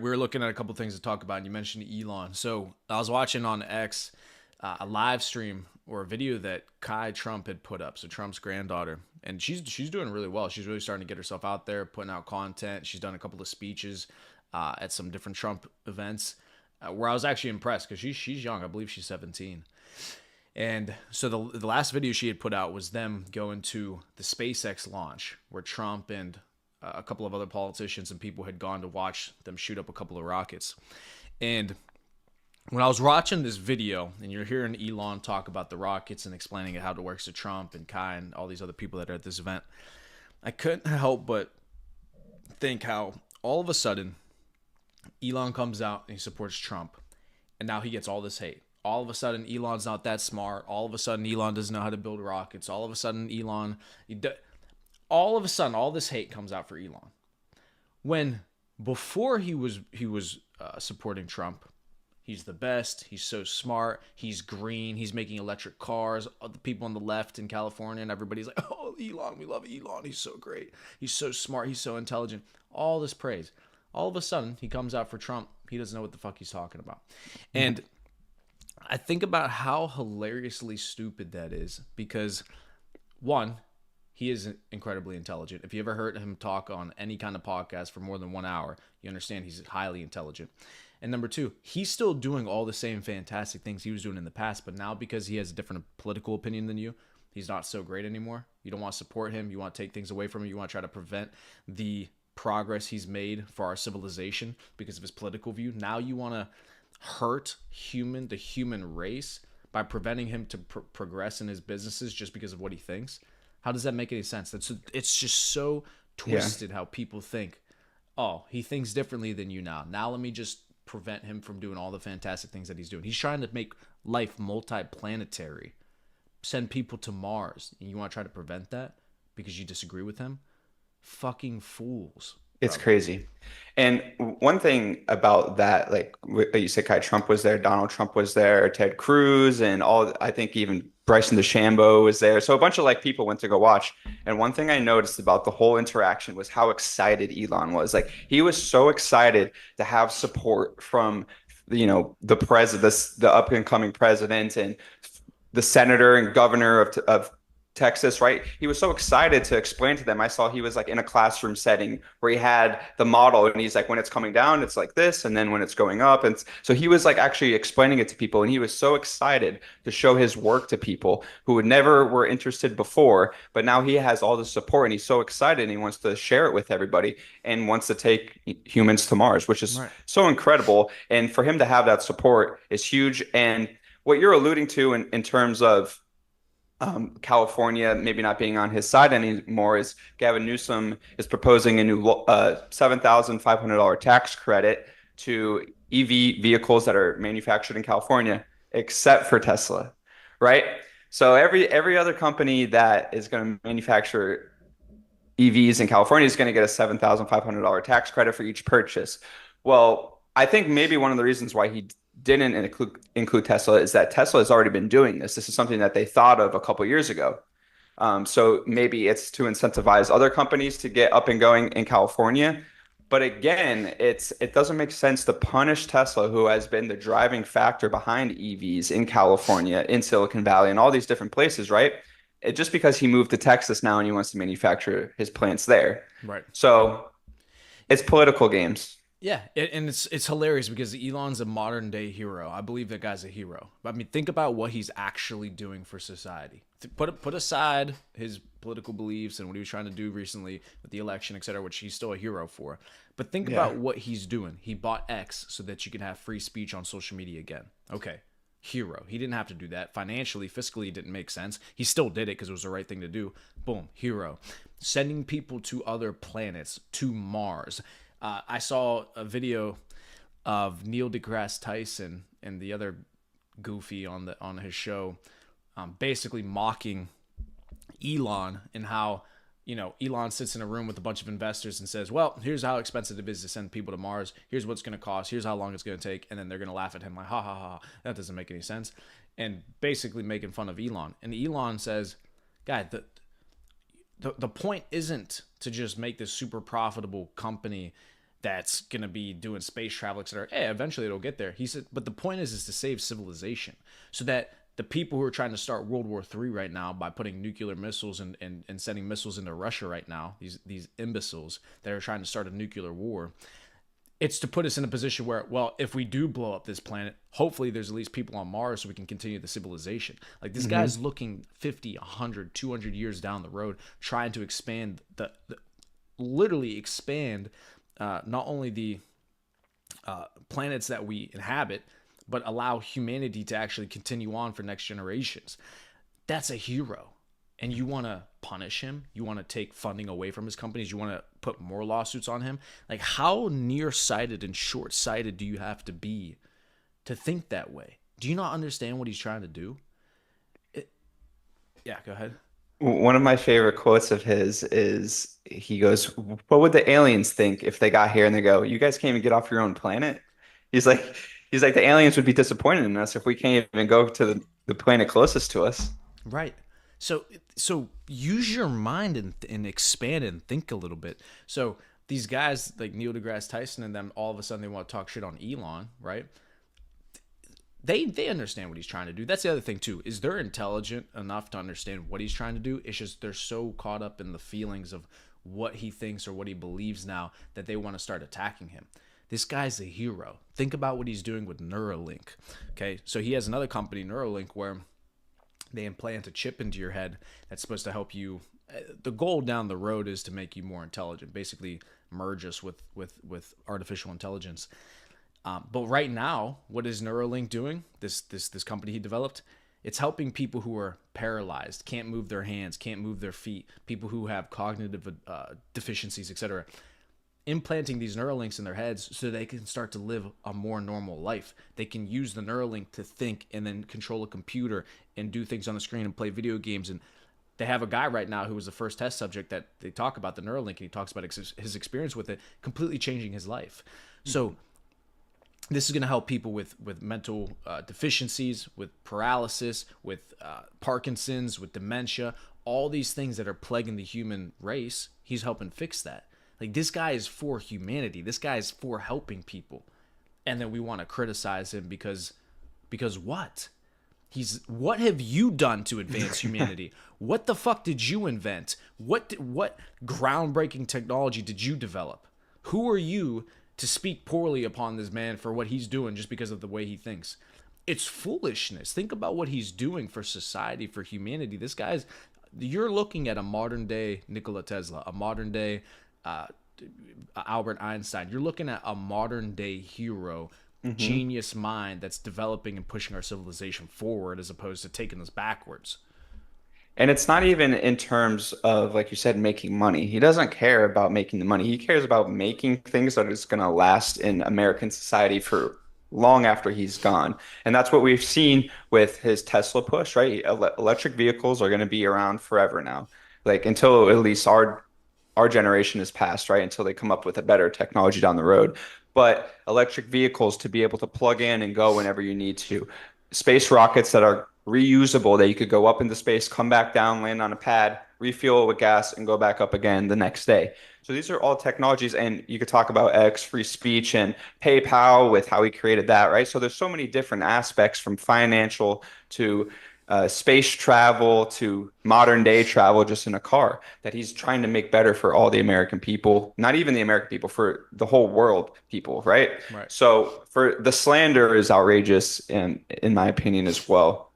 We were looking at a couple things to talk about, and you mentioned Elon. So I was watching on X a live stream or a video that Kai Trump had put up. So Trump's granddaughter, and she's doing really well. She's really starting to get herself out there, putting out content. She's done a couple of speeches at some different Trump events, where I was actually impressed because she's young. I believe she's 17. And so the last video she had put out was them going to the SpaceX launch, where Trump and a couple of other politicians and people had gone to watch them shoot up a couple of rockets. And when I was watching this video, and you're hearing Elon talk about the rockets and explaining how it works to Trump and Kai and all these other people that are at this event, I couldn't help but think how all of a sudden Elon comes out and he supports Trump, and now he gets all this hate. All of a sudden, Elon's not that smart. All of a sudden, Elon doesn't know how to build rockets. All of a sudden, all of a sudden, all this hate comes out for Elon. When before he was supporting Trump, he's the best. He's so smart. He's green. He's making electric cars. The people on the left in California and everybody's like, "Oh, Elon, we love Elon. He's so great. He's so smart. He's so intelligent." All this praise. All of a sudden, he comes out for Trump. He doesn't know what the fuck he's talking about, and I think about how hilariously stupid that is because, one, he is incredibly intelligent. If you ever heard him talk on any kind of podcast for more than 1 hour, you understand he's highly intelligent. And number two, he's still doing all the same fantastic things he was doing in the past, but now because he has a different political opinion than you, he's not so great anymore. You don't want to support him. You want to take things away from him. You want to try to prevent the progress he's made for our civilization because of his political view. Now you want to hurt the human race by preventing him to progress in his businesses just because of what he thinks. How does that make any sense? It's just so twisted how people think, oh, he thinks differently than you now let me just prevent him from doing all the fantastic things that he's doing. He's trying to make life multi-planetary, send people to Mars, and you want to try to prevent that because you disagree with him? Fucking fools. It's crazy. And one thing about that, like you said, Kai Trump was there, Donald Trump was there, Ted Cruz, and all, I think even Bryson DeChambeau was there. So a bunch of like people went to go watch. And one thing I noticed about the whole interaction was how excited Elon was. Like he was so excited to have support from, the president, the up and coming president and the senator and governor of Texas, right? He was so excited to explain to them. I saw he was like in a classroom setting where he had the model and he's like, when it's coming down, it's like this. And then when it's going up. And so he was like actually explaining it to people. And he was so excited to show his work to people who would never were interested before. But now he has all the support and he's so excited and he wants to share it with everybody and wants to take humans to Mars, which is Right. so incredible. And for him to have that support is huge. And what you're alluding to in terms of California maybe not being on his side anymore is Gavin Newsom is proposing a new $7,500 tax credit to EV vehicles that are manufactured in California, except for Tesla, right? So every other company that is going to manufacture EVs in California is going to get a $7,500 tax credit for each purchase. Well, I think maybe one of the reasons why he didn't include Tesla is that Tesla has already been doing this. This is something that they thought of a couple of years ago. So maybe it's to incentivize other companies to get up and going in California. But again, it doesn't make sense to punish Tesla, who has been the driving factor behind EVs in California, in Silicon Valley, and all these different places, right? Just because he moved to Texas now and he wants to manufacture his plants there. Right. So it's political games. Yeah, and it's hilarious because Elon's a modern day hero. I believe that guy's a hero. I mean, think about what he's actually doing for society. Put aside his political beliefs and what he was trying to do recently with the election, etc., which he's still a hero for. But think about what he's doing. He bought X so that you can have free speech on social media again. Okay, hero. He didn't have to do that. Financially, fiscally, it didn't make sense. He still did it because it was the right thing to do. Boom, hero. Sending people to other planets, to Mars. I saw a video of Neil deGrasse Tyson and the other goofy on his show, basically mocking Elon and how Elon sits in a room with a bunch of investors and says, "Well, here's how expensive it is to send people to Mars. Here's what's going to cost. Here's how long it's going to take," and then they're going to laugh at him like, "Ha ha ha! That doesn't make any sense," and basically making fun of Elon. And Elon says, "Guy, the point isn't to just make this super profitable company that's gonna be doing space travel, etc. Hey, eventually it'll get there. He said, but the point is to save civilization, so that the people who are trying to start World War III right now by putting nuclear missiles and sending missiles into Russia right now, these imbeciles that are trying to start a nuclear war, it's to put us in a position where, well, if we do blow up this planet, hopefully there's at least people on Mars so we can continue the civilization. Like this Hmm. guy's looking 50, 100, 200 years down the road, trying to expand the literally expand not only the planets that we inhabit, but allow humanity to actually continue on for next generations. That's a hero. And you want to punish him? You want to take funding away from his companies? You want to put more lawsuits on him? Like, how nearsighted and short sighted do you have to be to think that way? Do you not understand what he's trying to do? It, yeah, go ahead. One of my favorite quotes of his is he goes, "What would the aliens think if they got here and they go, you guys can't even get off your own planet?" He's like, he's like, the aliens would be disappointed in us if we can't even go to the planet closest to us. Right. So use your mind and expand and think a little bit. So these guys like Neil deGrasse Tyson and them, all of a sudden they want to talk shit on Elon, right? They understand what he's trying to do. That's the other thing too, is they're intelligent enough to understand what he's trying to do. It's just they're so caught up in the feelings of what he thinks or what he believes now that they want to start attacking him. This guy's a hero. Think about what he's doing with Neuralink. Okay, so he has another company, Neuralink, where they implant a chip into your head that's supposed to help you. The goal down the road is to make you more intelligent, basically merge us with artificial intelligence. But right now, what is Neuralink doing? This company he developed, it's helping people who are paralyzed, can't move their hands, can't move their feet, people who have cognitive deficiencies, etc. Implanting these Neuralinks in their heads so they can start to live a more normal life. They can use the Neuralink to think and then control a computer and do things on the screen and play video games. And they have a guy right now who was the first test subject that they talk about the Neuralink, and he talks about his experience with it completely changing his life. So this is going to help people with mental deficiencies, with paralysis, with Parkinson's, with dementia, all these things that are plaguing the human race. He's helping fix that. Like this guy is for humanity. This guy is for helping people, and then we want to criticize him because what? What have you done to advance humanity? What the fuck did you invent? What groundbreaking technology did you develop? Who are you to speak poorly upon this man for what he's doing just because of the way he thinks? It's foolishness. Think about what he's doing for society, for humanity. This guy's You're looking at a modern day Nikola Tesla, a modern day uh, Albert Einstein. You're looking at a modern day hero, Hmm. genius mind that's developing and pushing our civilization forward as opposed to taking us backwards. And it's not even in terms of, like you said, making money. He doesn't care about making the money. He cares about making things that is going to last in American society for long after he's gone. And that's what we've seen with his Tesla push, right? Electric vehicles are going to be around forever now, like until at least our generation is past, right? Until they come up with a better technology down the road. But electric vehicles to be able to plug in and go whenever you need to. Space rockets that are reusable, that you could go up into space, come back down, land on a pad, refuel it with gas, and go back up again the next day. So these are all technologies, and you could talk about X, free speech, and PayPal with how he created that, right? So there's so many different aspects from financial to space travel to modern day travel just in a car that he's trying to make better for all the American people, not even the American people, for the whole world people, right? Right. So for the slander is outrageous in my opinion as well.